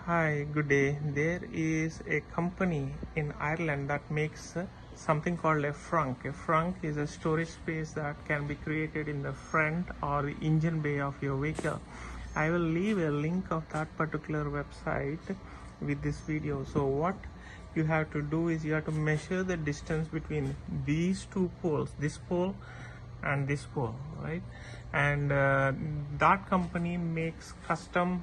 Hi, good day. There is a company in Ireland that makes something called a FRUNK. A FRUNK is a storage space that can be created in the front or the engine bay of your vehicle. I will leave a link of that particular website with this video. So what you have to do is you have to measure the distance between these two poles, this pole and this pole, right? And that company makes custom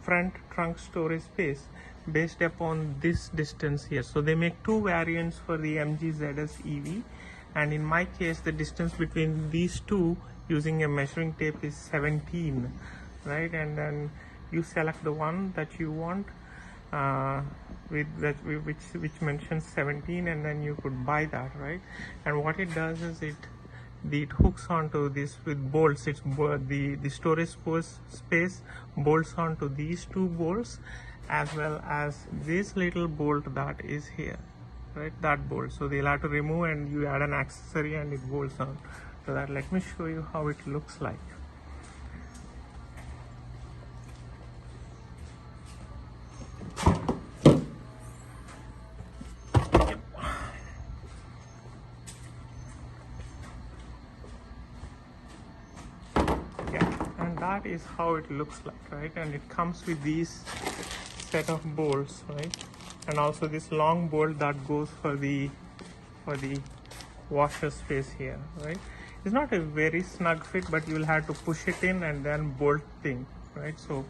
front trunk storage space based upon this distance here. So they make two variants for the MG ZS EV, and in my case the distance between these two using a measuring tape is 17, right? And then you select the one that you want with that which mentions 17, and then you could buy that, right? And what it does is it hooks onto this with bolts. It's the storage space bolts onto these two bolts as well as this little bolt that is here, right? That bolt. So they'll have to remove and you add an accessory and it bolts on to that. Let me show you how it looks like. That is how it looks like, right? And it comes with these set of bolts, right? And also this long bolt that goes for the washer space here, right? It's not a very snug fit, but you will have to push it in and then bolt thing, right? So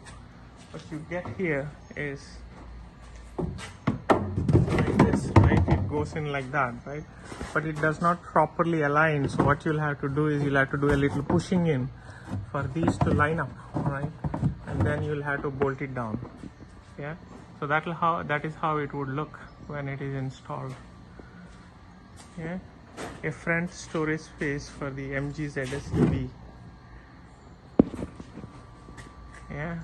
what you get here is like this, right? It goes in like that, right? But it does not properly align. So what you'll have to do is you'll have to do a little pushing in for these to line up, right? And then you'll have to bolt it down. Yeah, so that is how it would look when it is installed. Yeah, a front storage space for the MG ZS EV. Yeah,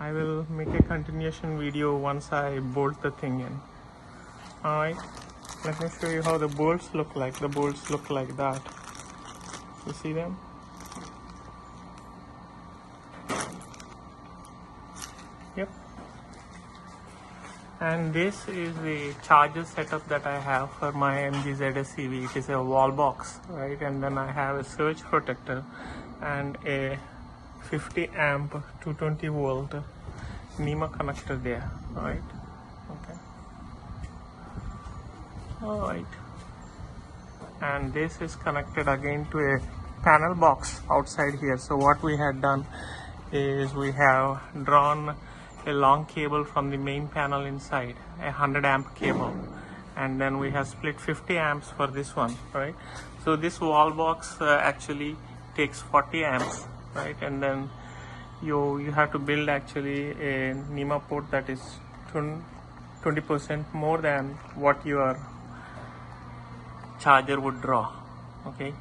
I will make a continuation video once I bolt the thing in. All right, let me show you how the bolts look like. The bolts look like that. You see them? Yep. And this is the charger setup that I have for my MG ZS EV. It is a WallBox, right? And then I have a surge protector and a 50 amp 220 volt NEMA connector there, right? Okay. Alright, and this is connected again to a panel box outside here. So what we had done is we have drawn a long cable from the main panel inside, a 100 amp cable, and then we have split 50 amps for this one, right? So this wall box actually takes 40 amps, right? And then you have to build actually a NEMA port that is 20% more than what your charger would draw. Okay,